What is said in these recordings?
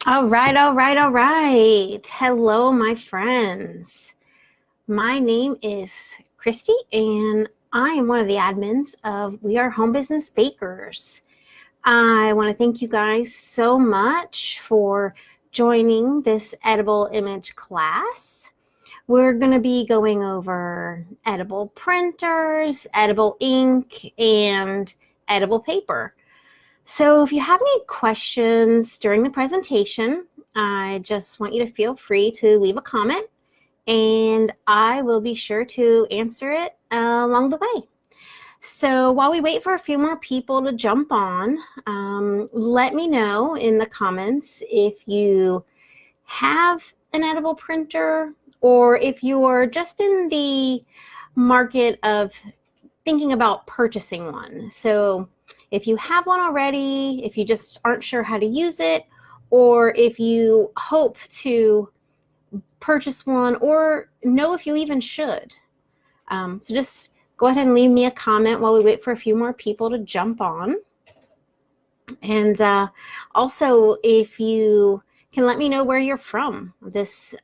All right, all right, all right. Hello, my friends. My name is Christy, and I am one of the admins of We Are Home Business Bakers. I want to thank you guys so much for joining this edible image class. We're going to be going over edible printers, edible ink, and edible paper. So if you have any questions during the presentation, I just want you to feel free to leave a comment and I will be sure to answer it along the way. So while we wait for a few more people to jump on, let me know in the comments if you have an edible printer or if you're just in the market of thinking about purchasing one. So if you have one already, if you just aren't sure how to use it, or if you hope to purchase one or know if you even should. So just go ahead and leave me a comment while we wait for a few more people to jump on. And also, if you can let me know where you're from. This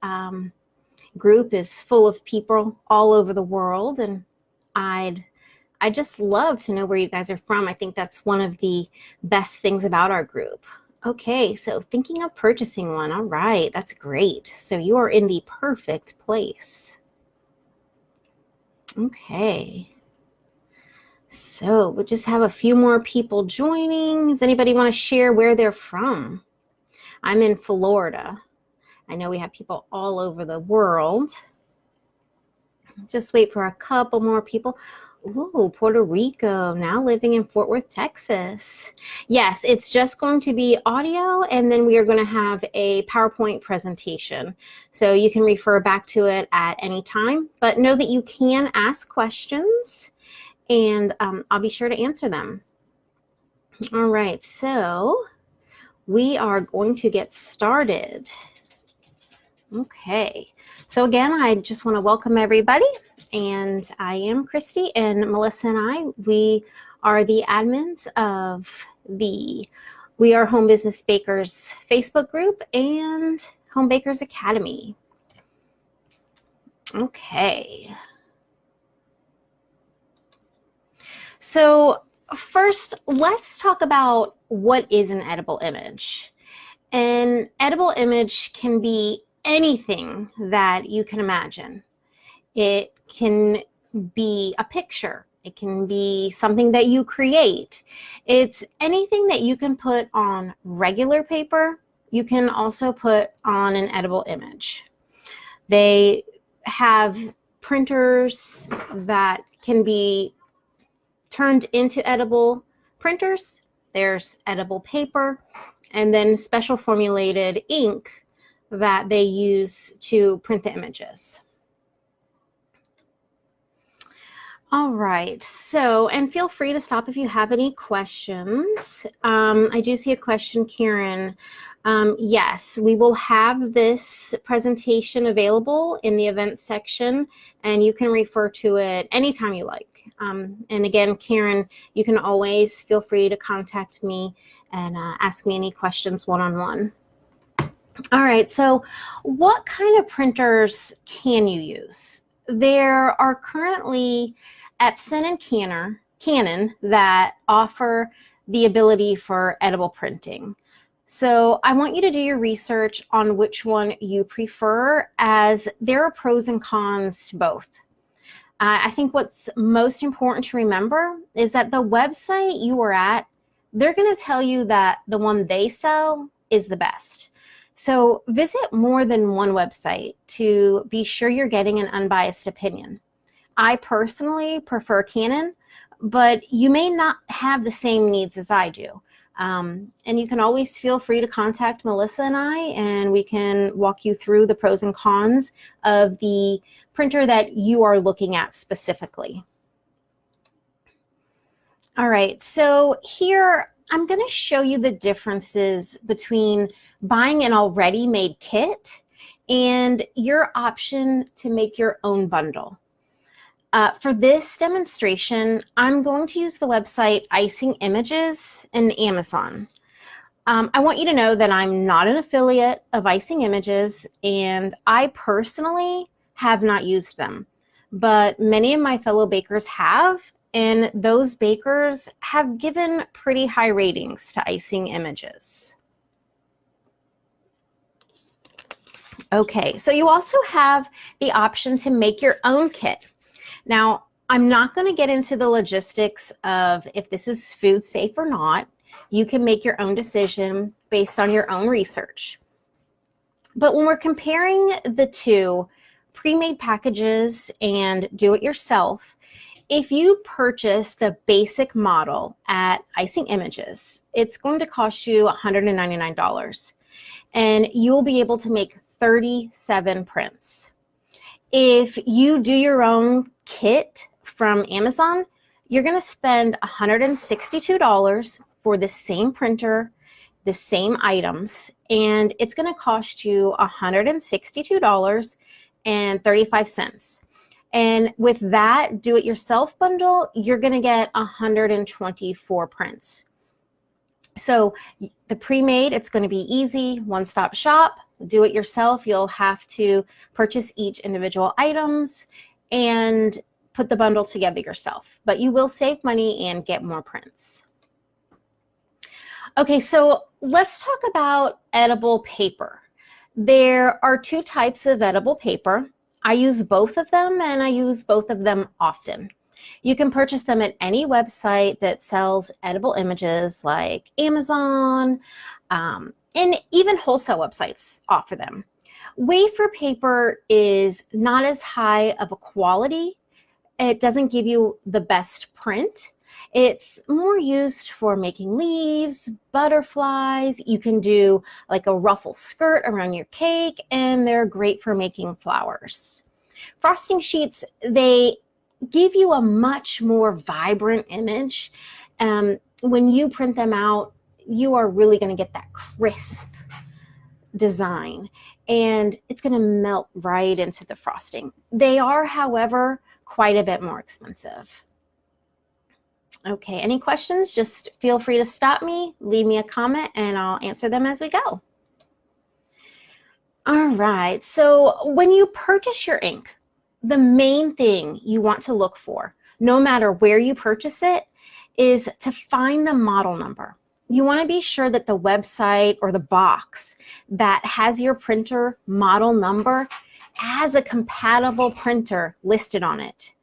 group is full of people all over the world, and I'd just love to know where you guys are from. I think that's one of the best things about our group. Okay, so thinking of purchasing one. All right, that's great. So you are in the perfect place. Okay. So we'll just have a few more people joining. Does anybody want to share where they're from? I'm in Florida. I know we have people all over the world. Just wait for a couple more people. Ooh, Puerto Rico, now living in Fort Worth, Texas. Yes, it's just going to be audio, and then we are going to have a PowerPoint presentation. So you can refer back to it at any time, but know that you can ask questions, and I'll be sure to answer them. All right, so we are going to get started. Okay, so again, I just want to welcome everybody. And I am Christy, and Melissa and we are the admins of the We Are Home Business Bakers Facebook group and Home Bakers Academy. Okay. So first, let's talk about what is an edible image. An edible image can be anything that you can imagine. It can be a picture. It can be something that you create. It's anything that you can put on regular paper. You can also put on an edible image. They have printers that can be turned into edible printers. There's edible paper, and then special formulated ink that they use to print the images. All right, so, and feel free to stop if you have any questions. I do see a question, Karen. Yes, we will have this presentation available in the events section, and you can refer to it anytime you like. And again, Karen, you can always feel free to contact me and ask me any questions one-on-one. All right, so what kind of printers can you use? There are currently Epson and Canon that offer the ability for edible printing. So I want you to do your research on which one you prefer, as there are pros and cons to both. I think what's most important to remember is that the website you are at, they're going to tell you that the one they sell is the best. So visit more than one website to be sure you're getting an unbiased opinion. I personally prefer Canon, but you may not have the same needs as I do. And you can always feel free to contact Melissa and I, and we can walk you through the pros and cons of the printer that you are looking at specifically. All right, so here I'm going to show you the differences between buying an already made kit and your option to make your own bundle. For this demonstration, I'm going to use the website Icing Images and Amazon. I want you to know that I'm not an affiliate of Icing Images, and I personally have not used them, but many of my fellow bakers have, and those bakers have given pretty high ratings to Icing Images. Okay, so you also have the option to make your own kit. Now, I'm not going to get into the logistics of if this is food safe or not. You can make your own decision based on your own research. But when we're comparing the two, pre-made packages and do-it-yourself, if you purchase the basic model at Icing Images, it's going to cost you $199, and you'll be able to make 37 prints. If you do your own kit from Amazon, you're going to spend $162 for the same printer, the same items, and it's going to cost you $162.35. And with that do-it-yourself bundle, you're going to get 124 prints. So the pre-made, it's going to be easy, one-stop shop. Do it yourself, you'll have to purchase each individual items and put the bundle together yourself, but you will save money and get more prints. Okay, so let's talk about edible paper. There are two types of edible paper. I use both of them, and I use both of them often. You can purchase them at any website that sells edible images like Amazon, and even wholesale websites offer them. Wafer paper is not as high of a quality. It doesn't give you the best print. It's more used for making leaves, butterflies. You can do like a ruffle skirt around your cake, and they're great for making flowers. Frosting sheets, they give you a much more vibrant image. When you print them out, you are really going to get that crisp design, and it's going to melt right into the frosting. They are, however, quite a bit more expensive. Okay, any questions? Just feel free to stop me, leave me a comment, and I'll answer them as we go. All right, so when you purchase your ink, the main thing you want to look for, no matter where you purchase it, is to find the model number. You want to be sure that the website or the box that has your printer model number has a compatible printer listed on it.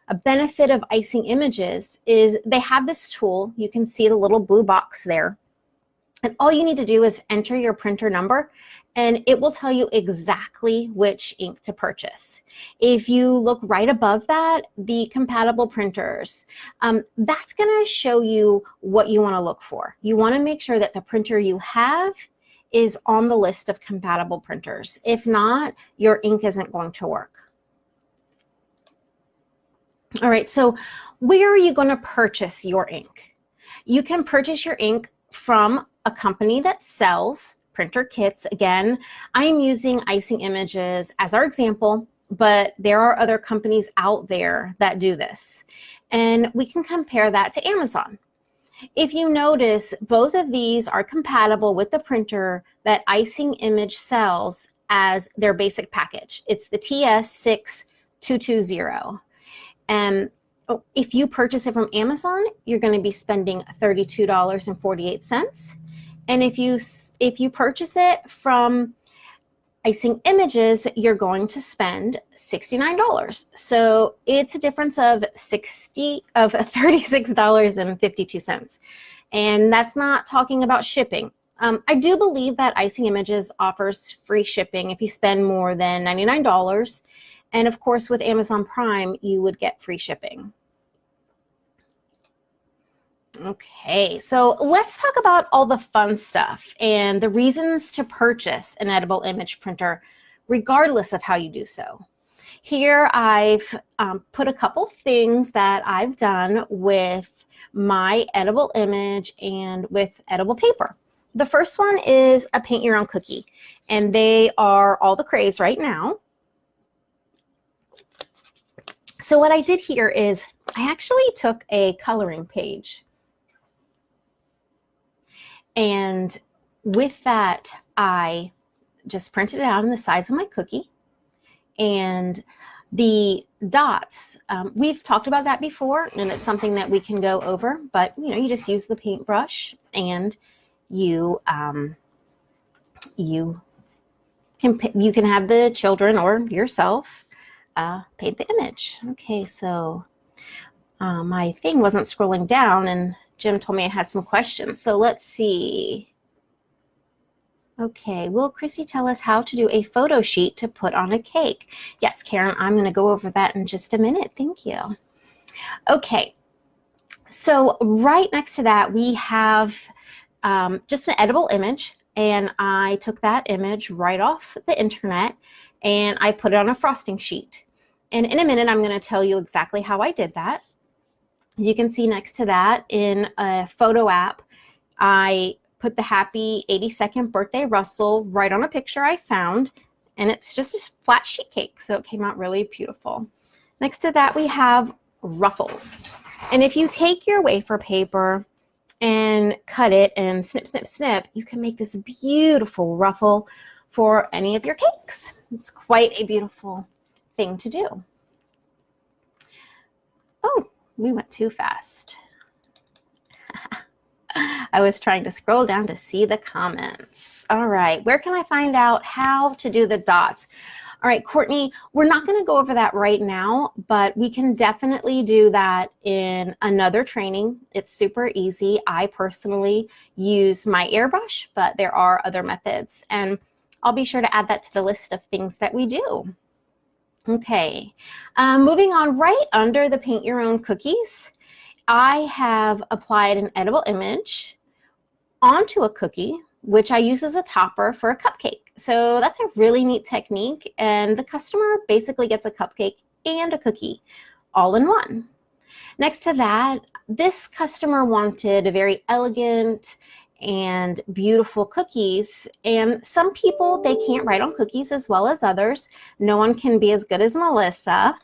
A benefit of Icing Images is they have this tool. You can see the little blue box there. And all you need to do is enter your printer number, and it will tell you exactly which ink to purchase. If you look right above that, the compatible printers, that's going to show you what you want to look for. You want to make sure that the printer you have is on the list of compatible printers. If not, your ink isn't going to work. All right, so where are you going to purchase your ink? You can purchase your ink from a company that sells printer kits. Again, I am using Icing Images as our example, but there are other companies out there that do this. And we can compare that to Amazon. If you notice, both of these are compatible with the printer that Icing Image sells as their basic package. It's the TS6220. And if you purchase it from Amazon, you're going to be spending $32.48. And if you purchase it from Icing Images, you're going to spend $69. So it's a difference of $36.52. And that's not talking about shipping. I do believe that Icing Images offers free shipping if you spend more than $99. And of course, with Amazon Prime, you would get free shipping. Okay, so let's talk about all the fun stuff and the reasons to purchase an edible image printer, regardless of how you do so. Here I've put a couple things that I've done with my edible image and with edible paper. The first one is a paint your own cookie, and they are all the craze right now. So what I did here is I actually took a coloring page, And with that, I just printed it out in the size of my cookie. And the dots, we've talked about that before, and it's something that we can go over, but you just use the paintbrush and you can have the children or yourself paint the image. Okay, so my thing wasn't scrolling down, and Jim told me I had some questions. So let's see. Okay, will Christy tell us how to do a photo sheet to put on a cake? Yes, Karen, I'm going to go over that in just a minute. Thank you. Okay, so right next to that, we have just an edible image, and I took that image right off the internet and I put it on a frosting sheet. And in a minute, I'm going to tell you exactly how I did that. As you can see next to that in a photo app, I put the happy 82nd birthday Russell right on a picture I found, and it's just a flat sheet cake, so it came out really beautiful. Next to that, we have ruffles. And if you take your wafer paper and cut it and snip, snip, snip, you can make this beautiful ruffle for any of your cakes. It's quite a beautiful thing to do. Oh, we went too fast. I was trying to scroll down to see the comments. All right, where can I find out how to do the dots? All right, Courtney, we're not going to go over that right now, but we can definitely do that in another training. It's super easy. I personally use my airbrush, but there are other methods, and I'll be sure to add that to the list of things that we do. Okay, moving on, right under the paint your own cookies, I have applied an edible image onto a cookie, which I use as a topper for a cupcake. So that's a really neat technique, and the customer basically gets a cupcake and a cookie all in one. Next to that, this customer wanted a very elegant and beautiful cookies, and some people, they can't write on cookies as well as others. No one can be as good as Melissa.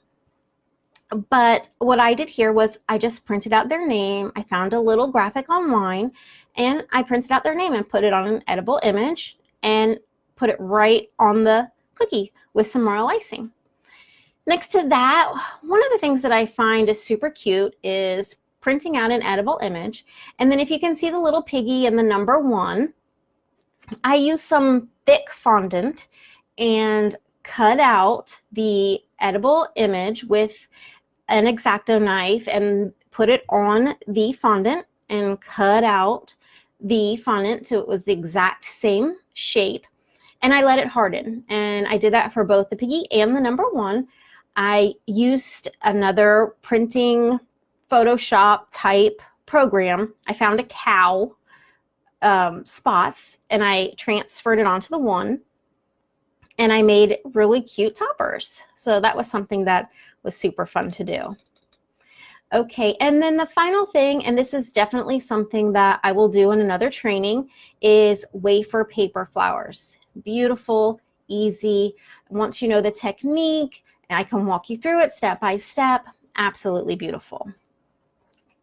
But what I did here was I just printed out their name. I found a little graphic online, and I printed out their name and put it on an edible image and put it right on the cookie with some royal icing. Next to that, one of the things that I find is super cute is printing out an edible image. And then if you can see the little piggy and the number 1, I used some thick fondant and cut out the edible image with an X-Acto knife and put it on the fondant and cut out the fondant so it was the exact same shape, and I let it harden. And I did that for both the piggy and the number 1. I used another printing Photoshop type program. I found a cow spots, and I transferred it onto the 1, and I made really cute toppers. So that was something that was super fun to do. Okay, and then the final thing, and this is definitely something that I will do in another training, is wafer paper flowers. Beautiful, easy. Once you know the technique, I can walk you through it step by step. Absolutely beautiful.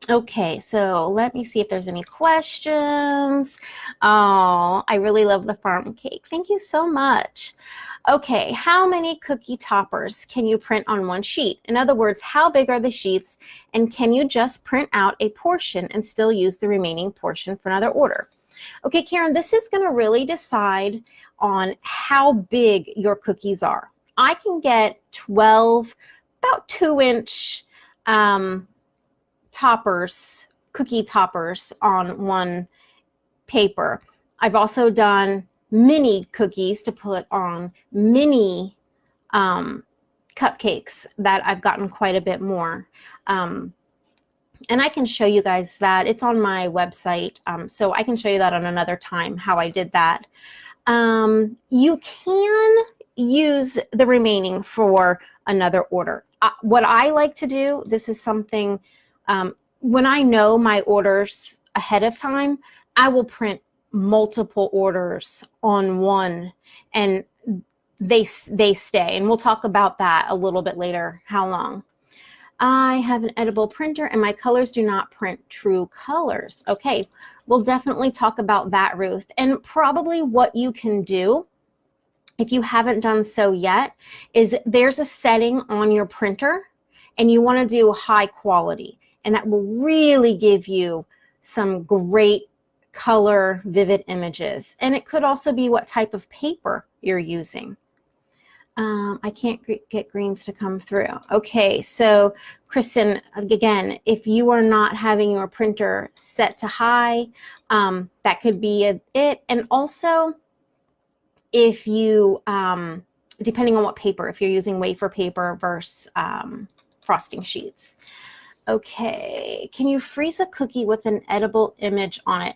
Okay, so let me see if there's any questions. Oh, I really love the farm cake. Thank you so much. Okay, how many cookie toppers can you print on one sheet? In other words, how big are the sheets, and can you just print out a portion and still use the remaining portion for another order? Okay, Karen, this is going to really decide on how big your cookies are. I can get 12, about 2-inch toppers, cookie toppers on one paper. I've also done mini cookies to put on mini cupcakes that I've gotten quite a bit more. And I can show you guys that. It's on my website, so I can show you that on another time, how I did that. You can use the remaining for another order. What I like to do, this is something, when I know my orders ahead of time, I will print multiple orders on one, and they stay, and we'll talk about that a little bit later, how long. I have an edible printer and my colors do not print true colors. Okay, we'll definitely talk about that, Ruth. And probably what you can do, if you haven't done so yet, is there's a setting on your printer and you want to do high quality. And that will really give you some great color, vivid images. And it could also be what type of paper you're using. I can't get greens to come through. Okay, so Kristen, again, if you are not having your printer set to high, that could be it. And also, if you, depending on what paper, if you're using wafer paper versus frosting sheets. Okay, can you freeze a cookie with an edible image on it?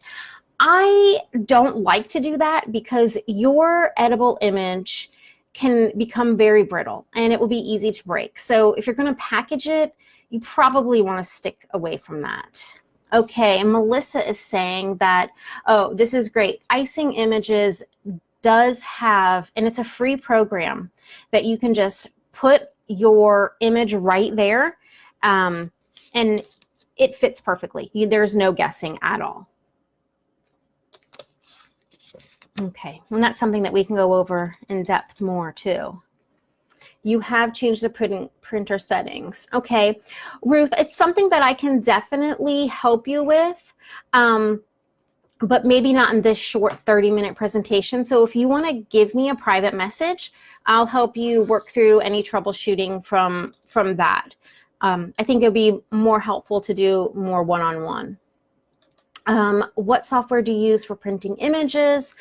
I don't like to do that because your edible image can become very brittle and it will be easy to break. So if you're going to package it, you probably want to stick away from that. Okay, and Melissa is saying that, oh, this is great. Icing Images does have, and it's a free program that you can just put your image right there, and it fits perfectly. There's no guessing at all. Okay, and that's something that we can go over in depth more too. You have changed the printer settings. Okay, Ruth, it's something that I can definitely help you with, but maybe not in this short 30-minute presentation. So if you want to give me a private message, I'll help you work through any troubleshooting from that. I think it'll be more helpful to do more one-on-one. What software do you use for printing images?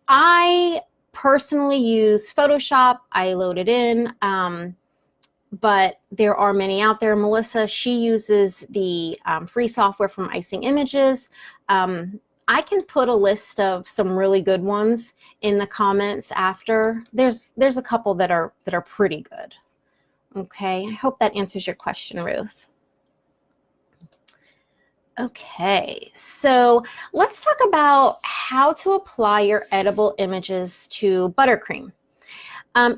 I personally use Photoshop. I load it in, but there are many out there. Melissa, she uses the free software from Icing Images. I can put a list of some really good ones in the comments after. There's a couple that are pretty good. Okay, I hope that answers your question, Ruth. Okay, so let's talk about how to apply your edible images to buttercream.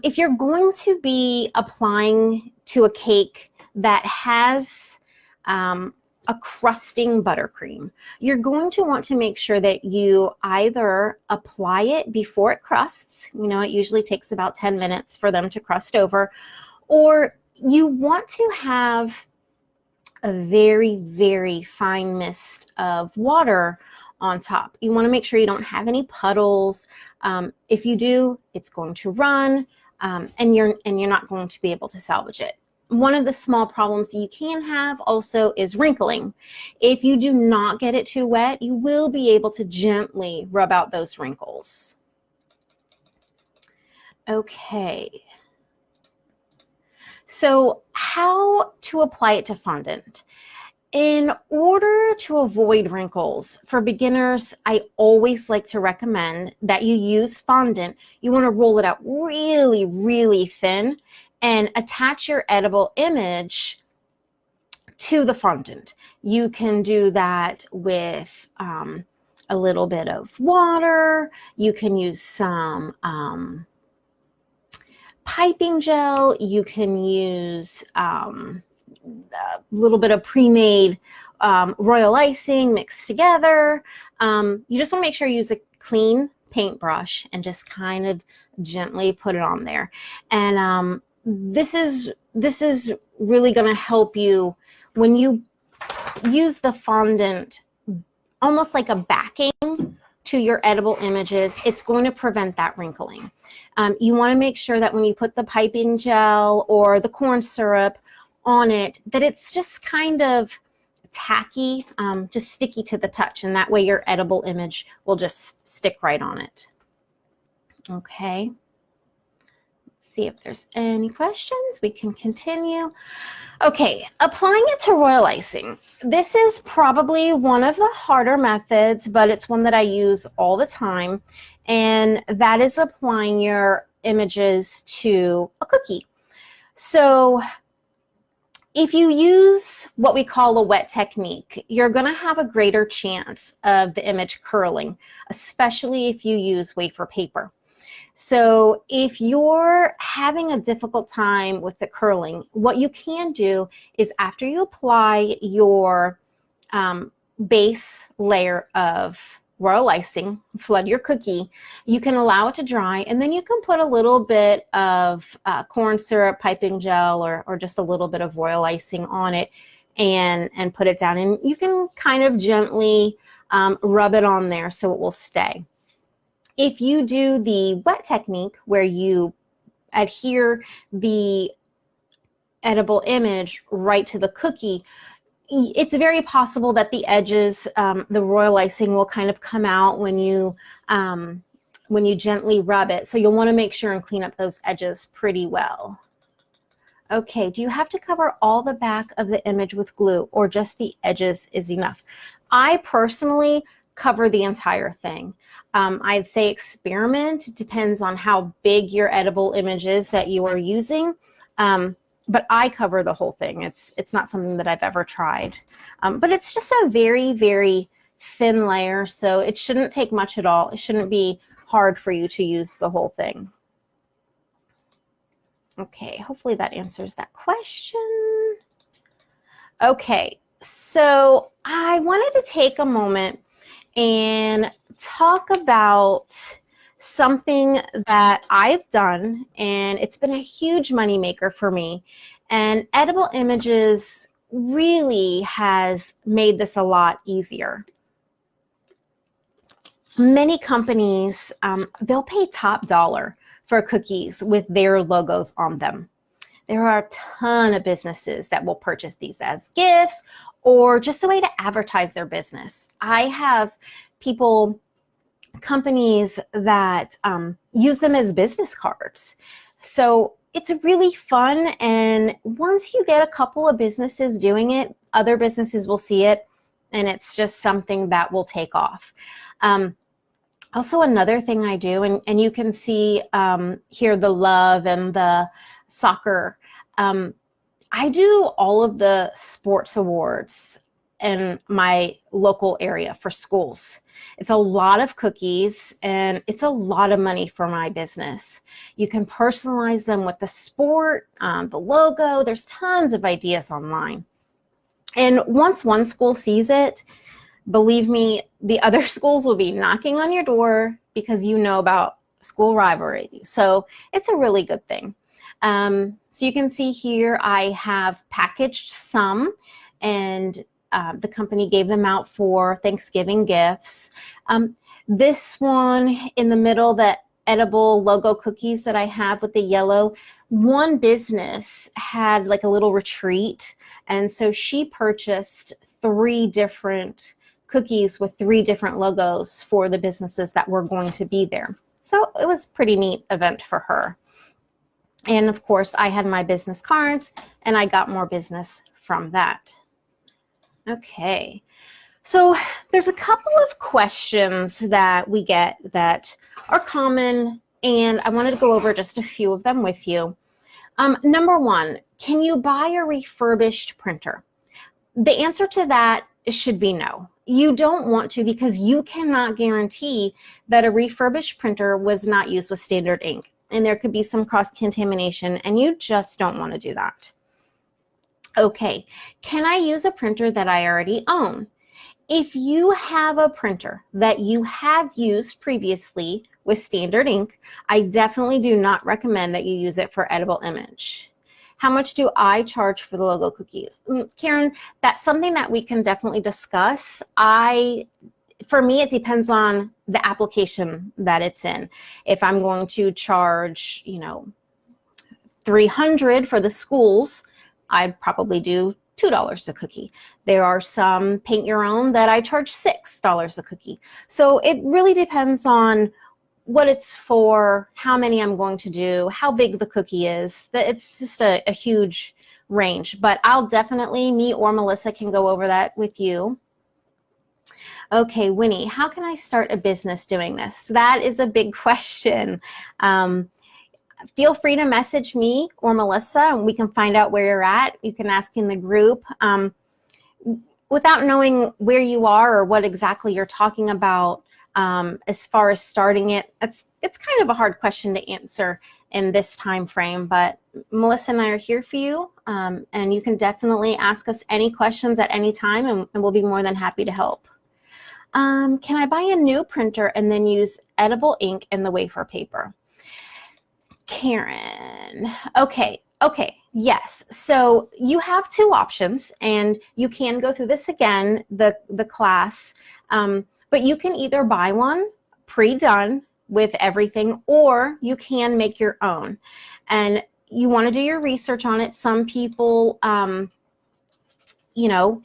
If you're going to be applying to a cake that has a crusting buttercream, you're going to want to make sure that you either apply it before it crusts. You know, it usually takes about 10 minutes for them to crust over, or you want to have a very, very fine mist of water on top. You want to make sure you don't have any puddles. If you do, it's going to run, and you're not going to be able to salvage it. One of the small problems you can have also is wrinkling. If you do not get it too wet, you will be able to gently rub out those wrinkles. Okay. So how to apply it to fondant? In order to avoid wrinkles, for beginners, I always like to recommend that you use fondant. You want to roll it out really, really thin and attach your edible image to the fondant. You can do that with a little bit of water. You can use some piping gel. You can use a little bit of pre-made royal icing mixed together. You just want to make sure you use a clean paintbrush and just kind of gently put it on there. And this is really going to help you when you use the fondant almost like a backing to your edible images. It's going to prevent that wrinkling. You want to make sure that when you put the piping gel or the corn syrup on it, that it's just kind of tacky, just sticky to the touch, and that way your edible image will just stick right on it. Okay. Let's see if there's any questions. We can continue. Okay, applying it to royal icing. This is probably one of the harder methods, but it's one that I use all the time, and that is applying your images to a cookie. So if you use what we call a wet technique, you're going to have a greater chance of the image curling, especially if you use wafer paper. So if you're having a difficult time with the curling, what you can do is after you apply your base layer of royal icing, flood your cookie, you can allow it to dry, and then you can put a little bit of corn syrup, piping gel, or just a little bit of royal icing on it and put it down. And you can kind of gently rub it on there so it will stay. If you do the wet technique where you adhere the edible image right to the cookie, it's very possible that the edges, the royal icing will kind of come out when you gently rub it. So you'll want to make sure and clean up those edges pretty well. Okay, do you have to cover all the back of the image with glue, or just the edges is enough? I personally cover the entire thing. I'd say experiment. It depends on how big your edible image is that you are using. But I cover the whole thing. It's not something that I've ever tried. But it's just a very, very thin layer, so it shouldn't take much at all. It shouldn't be hard for you to use the whole thing. Okay, hopefully that answers that question. Okay, so I wanted to take a moment and talk about something that I've done, and it's been a huge moneymaker for me. And edible images really has made this a lot easier. Many companies, they'll pay top dollar for cookies with their logos on them. There are a ton of businesses that will purchase these as gifts or just a way to advertise their business. I have companies that use them as business cards. So it's really fun, and once you get a couple of businesses doing it, other businesses will see it, and it's just something that will take off. Also, another thing I do, and you can see here the love and the soccer. I do all of the sports awards in my local area for schools. It's a lot of cookies, and it's a lot of money for my business. You can personalize them with the sport, the logo. There's tons of ideas online. And once one school sees it, believe me, the other schools will be knocking on your door because you know about school rivalry. So it's a really good thing. So you can see here I have packaged some, and the company gave them out for Thanksgiving gifts. This one in the middle, the edible logo cookies that I have with the yellow, one business had like a little retreat, and so she purchased 3 different cookies with 3 different logos for the businesses that were going to be there. So it was a pretty neat event for her. And of course, I had my business cards, and I got more business from that. Okay, so there's a couple of questions that we get that are common, and I wanted to go over just a few of them with you. Number 1, can you buy a refurbished printer? The answer to that should be no. You don't want to, because you cannot guarantee that a refurbished printer was not used with standard ink, and there could be some cross-contamination, and you just don't want to do that. Okay, can I use a printer that I already own? If you have a printer that you have used previously with standard ink, I definitely do not recommend that you use it for edible image. How much do I charge for the logo cookies? Karen, that's something that we can definitely discuss. For me, it depends on the application that it's in. If I'm going to charge, $300 for the schools, I'd probably do $2 a cookie. There are some paint your own that I charge $6 a cookie. So it really depends on what it's for, how many I'm going to do, how big the cookie is. It's just a huge range, but I'll definitely, me or Melissa can go over that with you. Okay, Winnie, how can I start a business doing this? That is a big question. Feel free to message me or Melissa, and we can find out where you're at. You can ask in the group. Without knowing where you are or what exactly you're talking about, as far as starting it, it's kind of a hard question to answer in this time frame, but Melissa and I are here for you, and you can definitely ask us any questions at any time, and we'll be more than happy to help. Can I buy a new printer and then use edible ink in the wafer paper? Karen, okay, yes. So you have two options, and you can go through this again, the class, but you can either buy one pre-done with everything, or you can make your own. And you want to do your research on it. Some people, you know,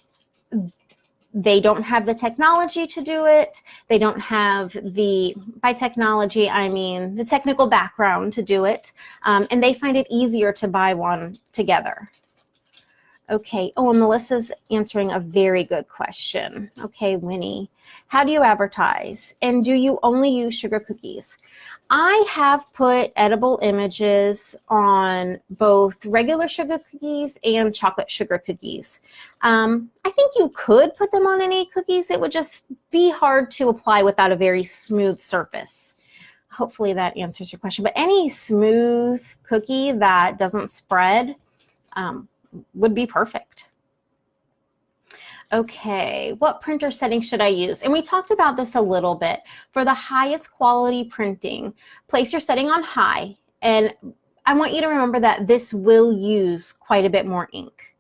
they don't have the technology to do it. They don't have the, by technology, I mean the technical background to do it. And they find it easier to buy one together. Okay, oh, and Melissa's answering a very good question. Okay, Winnie, how do you advertise? And do you only use sugar cookies? I have put edible images on both regular sugar cookies and chocolate sugar cookies. I think you could put them on any cookies. It would just be hard to apply without a very smooth surface. Hopefully that answers your question. But any smooth cookie that doesn't spread would be perfect. Okay, what printer setting should I use? And we talked about this a little bit. For the highest quality printing, place your setting on high. And I want you to remember that this will use quite a bit more ink.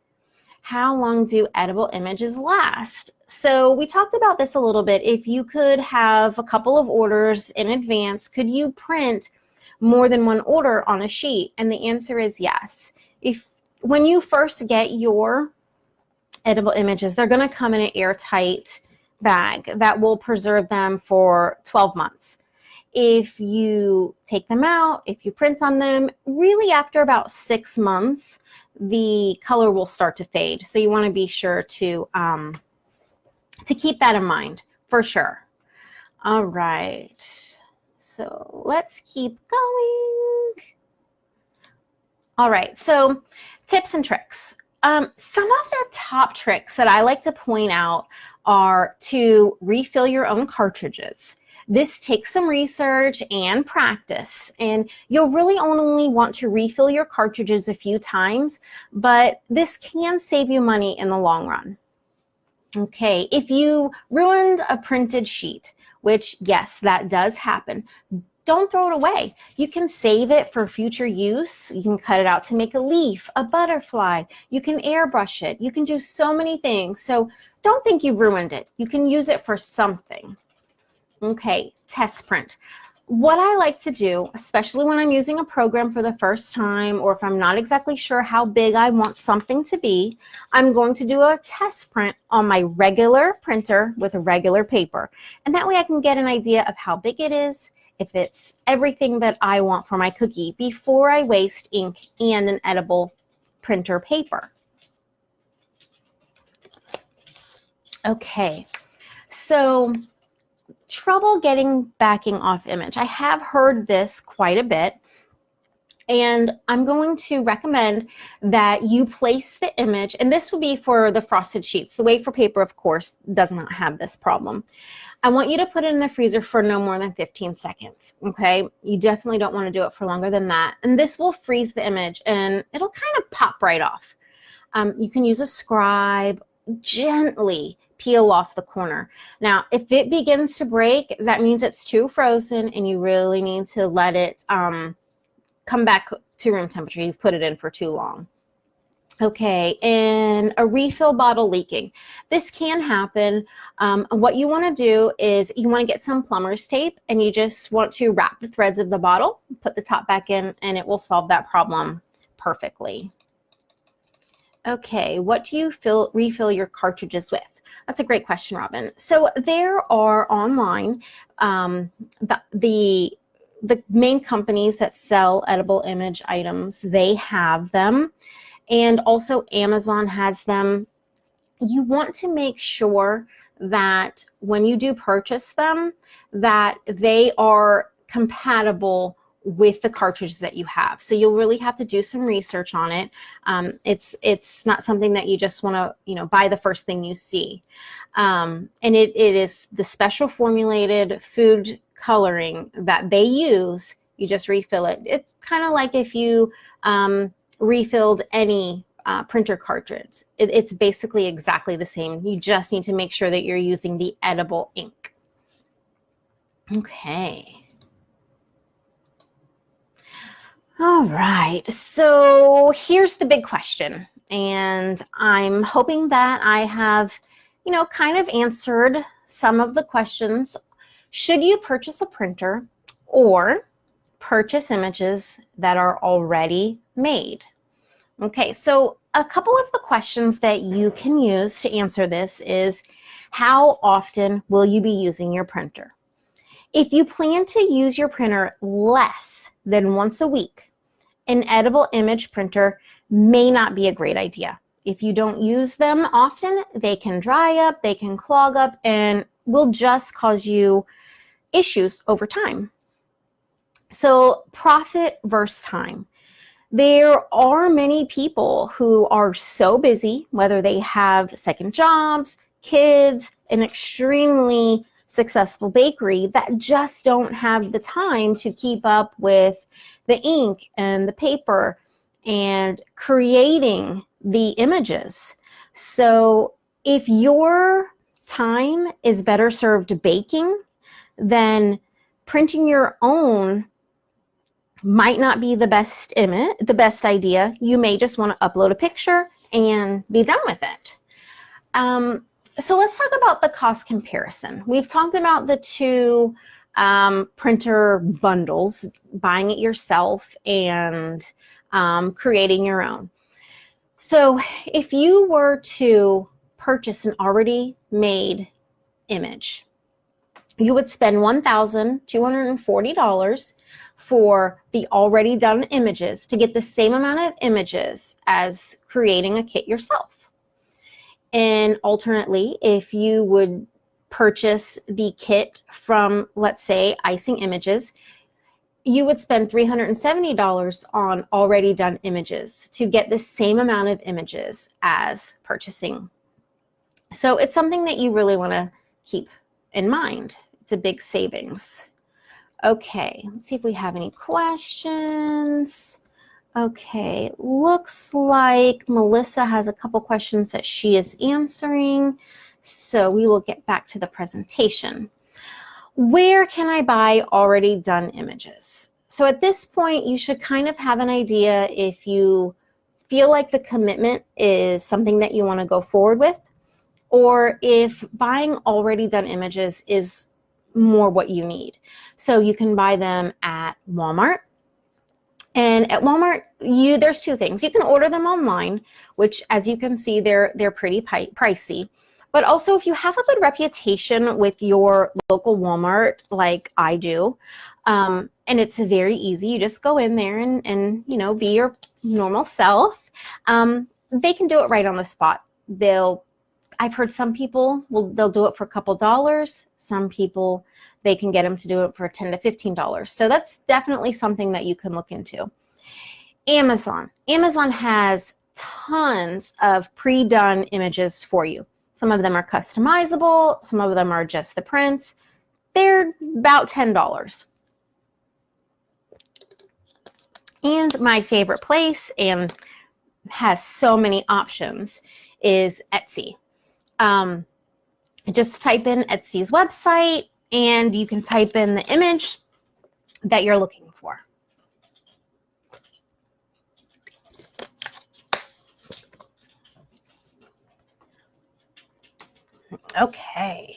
How long do edible images last? So we talked about this a little bit. If you could have a couple of orders in advance, could you print more than one order on a sheet? And the answer is yes. When you first get your edible images, they're going to come in an airtight bag that will preserve them for 12 months. If you take them out, if you print on them, really after about 6 months, the color will start to fade. So you want to be sure to keep that in mind for sure. All right, so let's keep going. All right, so tips and tricks. Some of the top tricks that I like to point out are to refill your own cartridges. This takes some research and practice, and you'll really only want to refill your cartridges a few times, but this can save you money in the long run. Okay, if you ruined a printed sheet, which yes, that does happen, don't throw it away. You can save it for future use. You can cut it out to make a leaf, a butterfly. You can airbrush it. You can do so many things. So don't think you've ruined it. You can use it for something. Okay, test print. What I like to do, especially when I'm using a program for the first time, or if I'm not exactly sure how big I want something to be, I'm going to do a test print on my regular printer with a regular paper. And that way I can get an idea of how big it is, if it's everything that I want for my cookie, before I waste ink and an edible printer paper. Okay, so trouble getting backing off image. I have heard this quite a bit, and I'm going to recommend that you place the image, and this would be for the frosted sheets. The wafer paper, of course, does not have this problem. I want you to put it in the freezer for no more than 15 seconds, okay? You definitely don't want to do it for longer than that. And this will freeze the image, and it'll kind of pop right off. You can use a scribe, gently peel off the corner. Now, if it begins to break, that means it's too frozen, and you really need to let it come back to room temperature. You've put it in for too long. Okay, and a refill bottle leaking. This can happen. What you want to do is you want to get some plumber's tape, and you just want to wrap the threads of the bottle, put the top back in, and it will solve that problem perfectly. Okay, what do you refill your cartridges with? That's a great question, Robin. So there are online, the main companies that sell edible image items, they have them. And also Amazon has them. You want to make sure that when you do purchase them, that they are compatible with the cartridges that you have. So you'll really have to do some research on it. It's not something that you just want to, buy the first thing you see. And it is the special formulated food coloring that they use, you just refill it. It's kind of like if you refilled any printer cartridge. It's basically exactly the same. You just need to make sure that you're using the edible ink. Okay. All right, so here's the big question, and I'm hoping that I have, kind of answered some of the questions. Should you purchase a printer or purchase images that are already made? Okay, so a couple of the questions that you can use to answer this is, how often will you be using your printer? If you plan to use your printer less than once a week, an edible image printer may not be a great idea. If you don't use them often, they can dry up, they can clog up, and will just cause you issues over time. So profit versus time. There are many people who are so busy, whether they have second jobs, kids, an extremely successful bakery, that just don't have the time to keep up with the ink and the paper and creating the images. So if your time is better served baking, then printing your own might not be the best idea. You may just want to upload a picture and be done with it. So let's talk about the cost comparison. We've talked about the two printer bundles, buying it yourself and creating your own. So if you were to purchase an already made image, you would spend $1,240 for the already done images to get the same amount of images as creating a kit yourself. And alternately, if you would purchase the kit from, let's say, Icing Images, you would spend $370 on already done images to get the same amount of images as purchasing. So it's something that you really want to keep in mind. It's a big savings. Okay, let's see if we have any questions. Okay, looks like Melissa has a couple questions that she is answering, so we will get back to the presentation. Where can I buy already done images? So at this point, you should kind of have an idea if you feel like the commitment is something that you want to go forward with, or if buying already done images is more what you need. So you can buy them at Walmart. And at Walmart, there's two things. You can order them online, which, as you can see, they're pretty pricey. But also, if you have a good reputation with your local Walmart, like I do, and it's very easy, you just go in there and be your normal self. They can do it right on the spot. I've heard some people they'll do it for a couple dollars. Some people, they can get them to do it for $10 to $15. So that's definitely something that you can look into. Amazon has tons of pre-done images for you. Some of them are customizable. Some of them are just the prints. They're about $10. And my favorite place, and has so many options, is Etsy. Just type in Etsy's website and you can type in the image that you're looking for. Okay.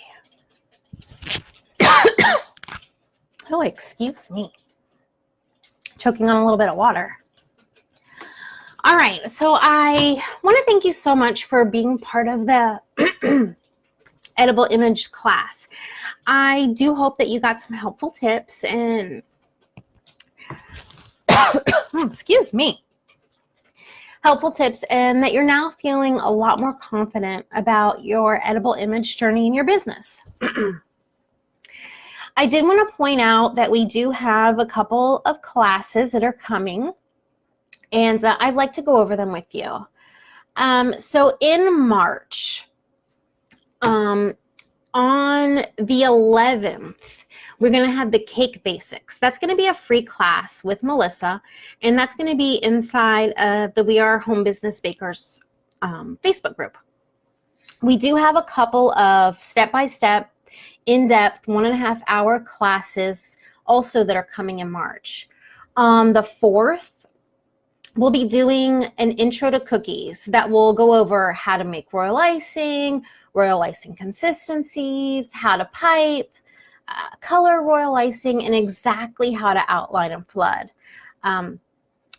Oh, excuse me. Choking on a little bit of water. All right, so I want to thank you so much for being part of the edible image class. I do hope that you got some helpful tips and excuse me, helpful tips, and that you're now feeling a lot more confident about your edible image journey in your business. I did want to point out that we do have a couple of classes that are coming, and I'd like to go over them with you. So in March, on the 11th, We're going to have the cake basics. That's going to be a free class with Melissa, and that's going to be inside of the We Are Home Business Bakers Facebook group. We do have a couple of step-by-step, in-depth 1.5 hour classes also that are coming in March. On the 4th, we'll be doing an intro to cookies that will go over how to make royal icing consistencies, how to pipe, color royal icing, and exactly how to outline and flood.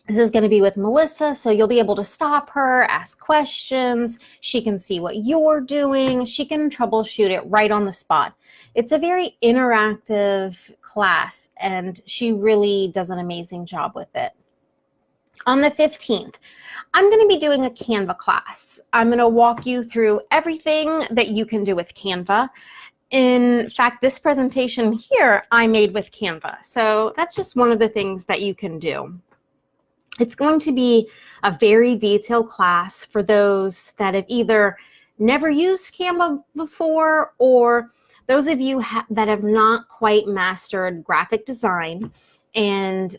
This is going to be with Melissa, so you'll be able to stop her, ask questions. She can see what you're doing. She can troubleshoot it right on the spot. It's a very interactive class, and she really does an amazing job with it. On the 15th, I'm going to be doing a Canva class. I'm going to walk you through everything that you can do with Canva. In fact, this presentation here I made with Canva. So that's just one of the things that you can do. It's going to be a very detailed class for those that have either never used Canva before, or those of you that have not quite mastered graphic design. And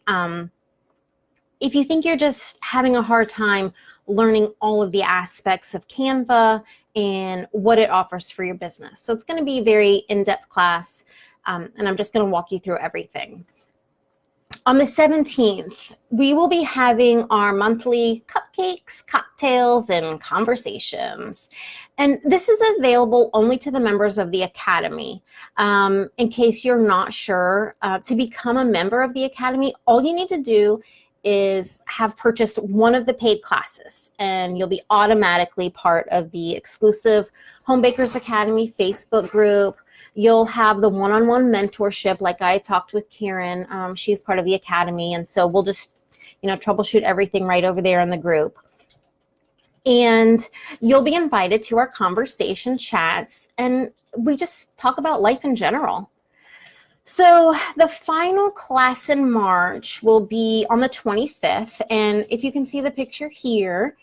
if you think you're just having a hard time learning all of the aspects of Canva and what it offers for your business. So it's going to be a very in-depth class, and I'm just going to walk you through everything. On the 17th, we will be having our monthly cupcakes, cocktails, and conversations. And this is available only to the members of the Academy. In case you're not sure, to become a member of the Academy, all you need to do is have purchased one of the paid classes, and you'll be automatically part of the exclusive Home Bakers Academy Facebook group. You'll have the one-on-one mentorship, like I talked with Karen. She's part of the Academy, and so we'll just, troubleshoot everything right over there in the group. And you'll be invited to our conversation chats, and we just talk about life in general. So the final class in March will be on the 25th, and if you can see the picture here,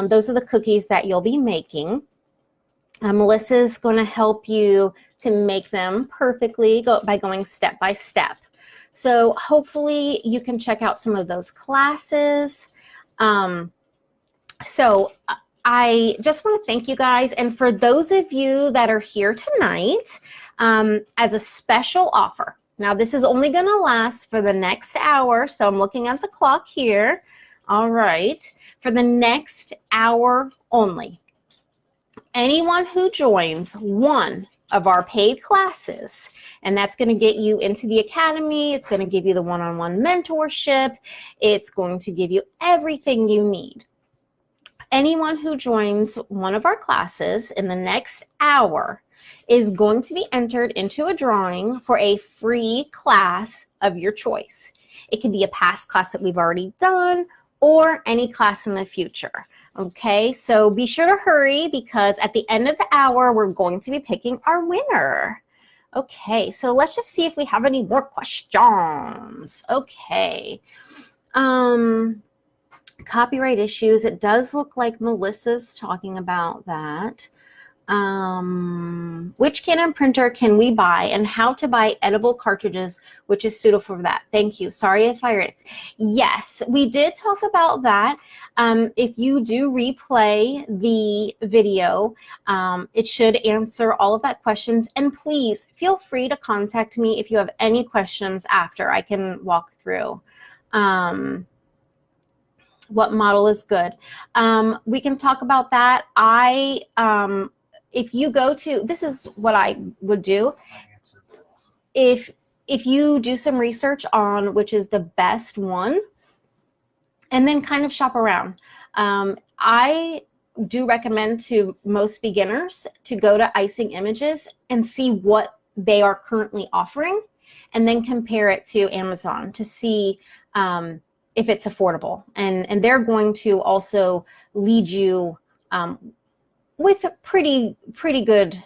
those are the cookies that you'll be making. Melissa's going to help you to make them perfectly by going step by step. So hopefully you can check out some of those classes. So I just want to thank you guys. And for those of you that are here tonight, as a special offer, now this is only going to last for the next hour. So I'm looking at the clock here. All right. For the next hour only, anyone who joins one of our paid classes, and that's going to get you into the Academy, it's going to give you the one-on-one mentorship, it's going to give you everything you need. Anyone who joins one of our classes in the next hour is going to be entered into a drawing for a free class of your choice. It can be a past class that we've already done or any class in the future. Okay, so be sure to hurry because at the end of the hour, we're going to be picking our winner. Okay, so let's just see if we have any more questions. Okay. Copyright issues. It does look like Melissa's talking about that. Which Canon printer can we buy and how to buy edible cartridges which is suitable for that? Thank you. Sorry if I read it. Yes, we did talk about that. If you do replay the video, it should answer all of that questions. And please feel free to contact me if you have any questions after. I can walk through. What model is good? We can talk about that. If you go to, this is what I would do. If you do some research on which is the best one, and then kind of shop around. I do recommend to most beginners to go to Icing Images and see what they are currently offering, and then compare it to Amazon to see if it's affordable. And they're going to also lead you with a pretty good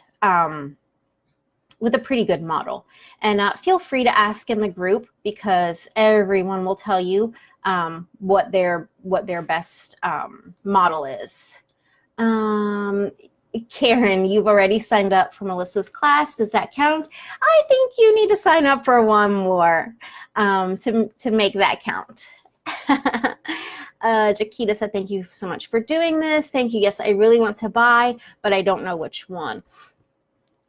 model. And feel free to ask in the group because everyone will tell you what their best model is. Karen, you've already signed up for Melissa's class. Does that count? I think you need to sign up for one more to make that count. Jaquita said, thank you so much for doing this. Thank you. Yes, I really want to buy, but I don't know which one.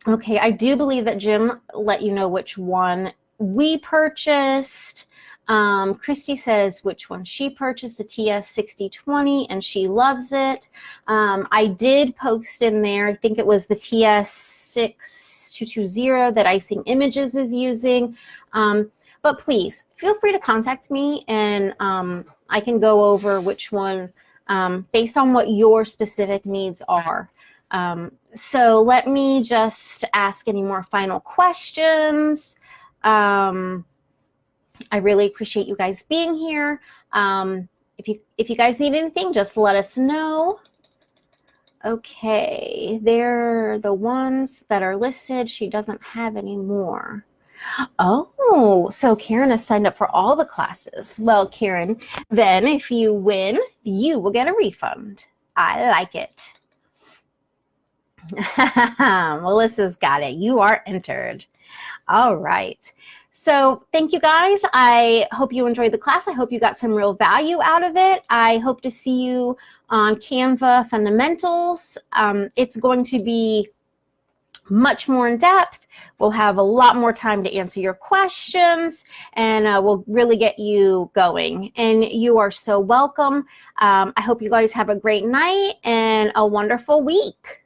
Okay, I do believe that Jim let you know which one we purchased. Christy says which one she purchased, the TS6020, and she loves it. I did post in there, I think it was the TS6220 that Icing Images is using. But please, feel free to contact me, and I can go over which one based on what your specific needs are. So let me just ask any more final questions. I really appreciate you guys being here. If you guys need anything, just let us know. Okay, they're the ones that are listed. She doesn't have any more. Oh, so Karen has signed up for all the classes. Well, Karen, then if you win, you will get a refund. I like it. Melissa's got it. You are entered. All right. So thank you guys. I hope you enjoyed the class. I hope you got some real value out of it. I hope to see you on Canva Fundamentals. It's going to be much more in depth. We'll have a lot more time to answer your questions, and we'll really get you going. And you are so welcome. I hope you guys have a great night and a wonderful week.